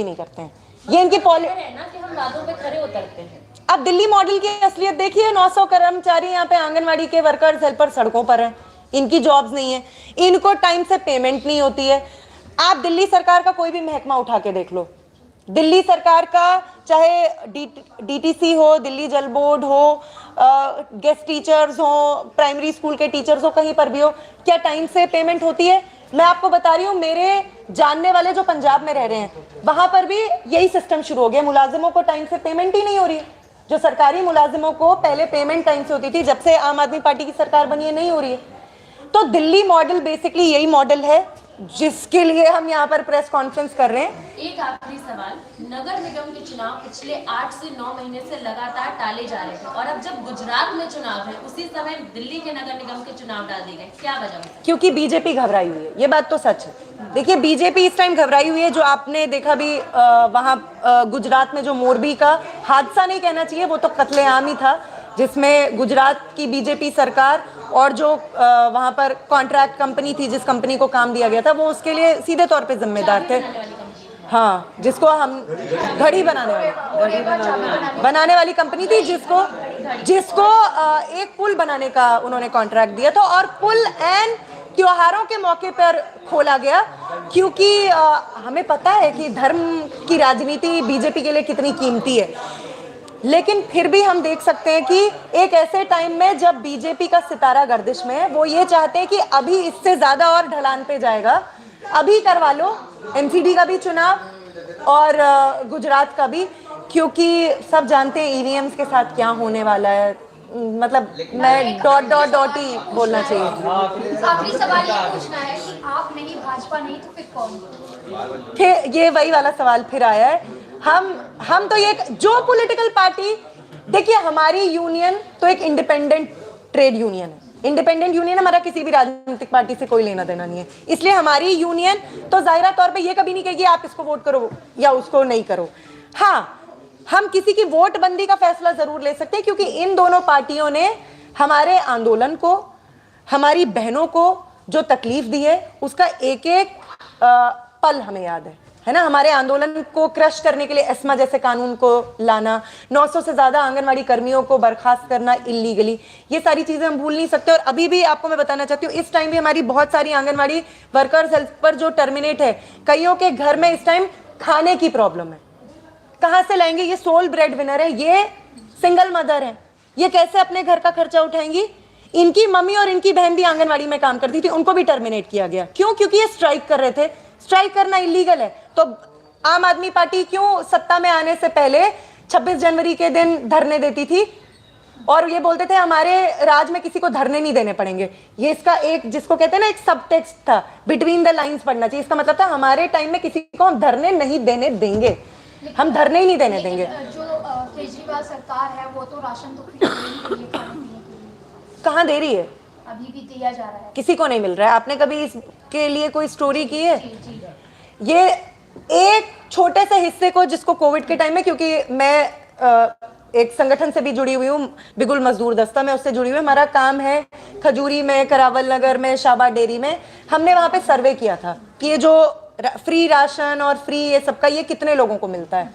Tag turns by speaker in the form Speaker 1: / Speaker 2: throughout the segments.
Speaker 1: नहीं करते हैं। ये इनकी पॉलिसी
Speaker 2: है ना कि हम वादों पे खरे उतरते हैं।
Speaker 1: अब दिल्ली मॉडल की असलियत देखिए, 900 कर्मचारी यहाँ पे आंगनवाड़ी के वर्कर्स हेल्पर सड़कों पर हैं, इनकी जॉब्स नहीं है, इनको टाइम से पेमेंट नहीं होती है। आप दिल्ली सरकार का कोई भी महकमा उठा के देख लो, दिल्ली सरकार का चाहे डीटीसी हो, दिल्ली जल बोर्ड हो, गेस्ट टीचर्स हो, प्राइमरी स्कूल के टीचर्स हो, कहीं पर भी हो, क्या टाइम से पेमेंट होती है? मैं आपको बता रही हूँ, मेरे जानने वाले जो पंजाब में रह रहे हैं वहां पर भी यही सिस्टम शुरू हो गया, मुलाजिमों को टाइम से पेमेंट ही नहीं हो रही है। जो सरकारी मुलाजिमों को पहले पेमेंट टाइम से होती थी, जब से आम आदमी पार्टी की सरकार बनी है नहीं हो रही है। तो दिल्ली मॉडल बेसिकली यही मॉडल है जिसके लिए हम यहाँ पर प्रेस कॉन्फ्रेंस कर रहे हैं।
Speaker 2: एक आखिरी सवाल, नगर निगम के चुनाव पिछले 8 से 9 महीने से लगातार टाले जा रहे थे और अब जब गुजरात में चुनाव है उसी समय दिल्ली के नगर निगम के चुनाव डाल दिए गए, क्या वजह है?
Speaker 1: क्योंकि बीजेपी घबराई हुई है, ये बात तो सच है। देखिए बीजेपी इस टाइम घबराई हुई है, जो आपने देखा भी वहाँ गुजरात में जो मोरबी का हादसा नहीं कहना चाहिए, वो तो कत्लेआम ही था, जिसमें गुजरात की बीजेपी सरकार और जो वहां पर कॉन्ट्रैक्ट कंपनी थी, जिस कंपनी को काम दिया गया था, वो उसके लिए सीधे तौर पे जिम्मेदार थे। हाँ, जिसको हम घड़ी बनाने वाली कंपनी थी, जिसको एक पुल बनाने का उन्होंने कॉन्ट्रैक्ट दिया था, और पुल एंड त्योहारों के मौके पर खोला गया, क्योंकि हमें पता है कि धर्म की राजनीति बीजेपी के लिए कितनी कीमती है। लेकिन फिर भी हम देख सकते हैं कि एक ऐसे टाइम में जब बीजेपी का सितारा गर्दिश में है, वो ये चाहते हैं कि अभी इससे ज्यादा और ढलान पे जाएगा, अभी करवा लो एमसीडी का भी चुनाव और गुजरात का भी, क्योंकि सब जानते हैं ईवीएम्स के साथ क्या होने वाला है। मतलब मैं डॉट ही बोलना चाहिए।
Speaker 3: आखिरी सवाल ये पूछना है कि आप नहीं, भाजपा नहीं, तो फिर कौन?
Speaker 1: फिर ये वही वाला सवाल फिर आया है। हम तो ये जो पॉलिटिकल पार्टी, देखिए हमारी यूनियन तो एक इंडिपेंडेंट ट्रेड यूनियन है, इंडिपेंडेंट यूनियन, हमारा किसी भी राजनीतिक पार्टी से कोई लेना देना नहीं है। इसलिए हमारी यूनियन तो जाहिरा तौर पे ये कभी नहीं कहेगी आप इसको वोट करो या उसको नहीं करो। हाँ, हम किसी की वोट बंदी का फैसला जरूर ले सकते हैं, क्योंकि इन दोनों पार्टियों ने हमारे आंदोलन को, हमारी बहनों को जो तकलीफ दी है, उसका एक एक पल हमें याद है ना। हमारे आंदोलन को क्रश करने के लिए एस्मा जैसे कानून को लाना, 900 से ज्यादा आंगनवाड़ी कर्मियों को बर्खास्त करना इल्लीगली, ये सारी चीजें हम भूल नहीं सकते। और अभी भी आपको मैं बताना चाहती हूँ, इस टाइम भी हमारी बहुत सारी आंगनवाड़ी वर्कर्स हेल्पर जो टर्मिनेट है, कईयों के घर में इस टाइम खाने की प्रॉब्लम है, कहां से लाएंगे? ये सोल ब्रेड विनर है, ये सिंगल मदर है, ये कैसे अपने घर का खर्चा उठाएंगी? इनकी मम्मी और इनकी बहन भी आंगनवाड़ी में काम करती थी, उनको भी टर्मिनेट किया गया। क्यों? क्योंकि ये स्ट्राइक कर रहे थे। स्ट्राइक करना इलीगल है, तो आम आदमी पार्टी क्यों सत्ता में आने से पहले 26 जनवरी के दिन धरने देती थी और ये बोलते थे हमारे राज में किसी को धरने नहीं देने पड़ेंगे? ये इसका एक, जिसको कहते हैं ना, एक सब टेक्स्ट था, बिटवीन द लाइंस पढ़ना चाहिए। इसका मतलब था हमारे टाइम में किसी को हम धरने नहीं देने देंगे, हम धरने ही नहीं देने देंगे।
Speaker 3: जो केजरीवाल सरकार है वो तो राशन तो फ्री
Speaker 1: कहाँ दे रही है?
Speaker 3: अभी भी दिया जा रहा है,
Speaker 1: किसी को नहीं मिल रहा है। आपने कभी इसके लिए कोई स्टोरी की है? ये एक छोटे से हिस्से को, जिसको कोविड के टाइम में, क्योंकि मैं एक संगठन से भी जुड़ी हुई हूँ, बिगुल मजदूर दस्ता में, उससे जुड़ी हुई, हमारा काम है खजूरी में, करावल नगर में, शाबा डेयरी में। हमने वहां पे सर्वे किया था कि ये जो फ्री राशन और फ्री ये सबका, ये कितने लोगों को मिलता है।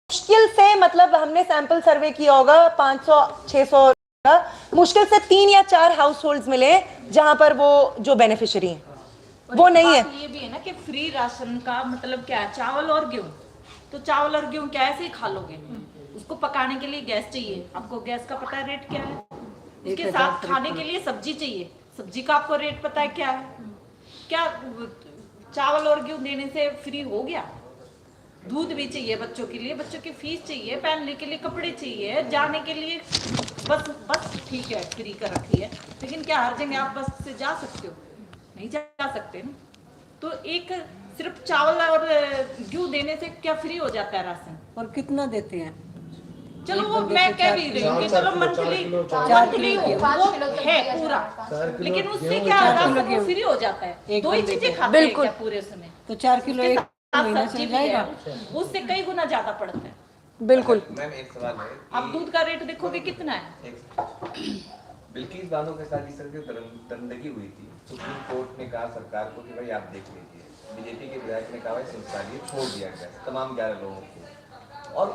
Speaker 1: मुश्किल से, मतलब हमने सैंपल सर्वे किया होगा 500-600 का, मुश्किल से 3 या 4 हाउस होल्ड्स मिले जहां पर वो जो बेनिफिशियरी हैं वो नहीं है।
Speaker 4: ये भी है ना कि फ्री राशन का मतलब क्या है? चावल और गेहूं, तो चावल और गेहूं क्या ऐसे ही खा लोगे? उसको पकाने के लिए गैस चाहिए, आपको गैस का पता है रेट क्या है? उसके साथ खाने के लिए सब्जी चाहिए, सब्जी का आपको रेट पता है क्या है? क्या चावल और गेहूं देने से फ्री हो गया? दूध भी चाहिए बच्चों के लिए, बच्चों की फीस चाहिए, पहनने के लिए कपड़े चाहिए, जाने के लिए बस ठीक है फ्री कर रखी है, लेकिन क्या हर जगह आप बस से जा सकते हो? नहीं जा सकते ना। तो एक सिर्फ चावल और गेहूं देने से क्या फ्री हो जाता है राशन?
Speaker 5: और कितना देते हैं?
Speaker 4: चलो वो मैं कह भी रही हूँ कि चलो मंथली वो है पूरा, लेकिन उससे क्या राशन फ्री हो जाता है। 2 ही चीजें खाते हैं क्या पूरे समय?
Speaker 5: तो 4 किलो एक महीना चल जाएगा,
Speaker 4: उससे कई गुना ज्यादा पड़ता है।
Speaker 1: बिल्कुल।
Speaker 6: मैम एक सवाल है,
Speaker 4: आप दूध का रेट देखोगे कितना है?
Speaker 6: बिल्किस बानो के साथ जिस तरह की दरिंदगी हुई थी, सुप्रीम कोर्ट ने कहा सरकार को कि भाई आप देख लीजिए। बीजेपी के विधायक ने कहा भाई संस्थानीय छोड़ दिया गया तमाम 11 लोगों को।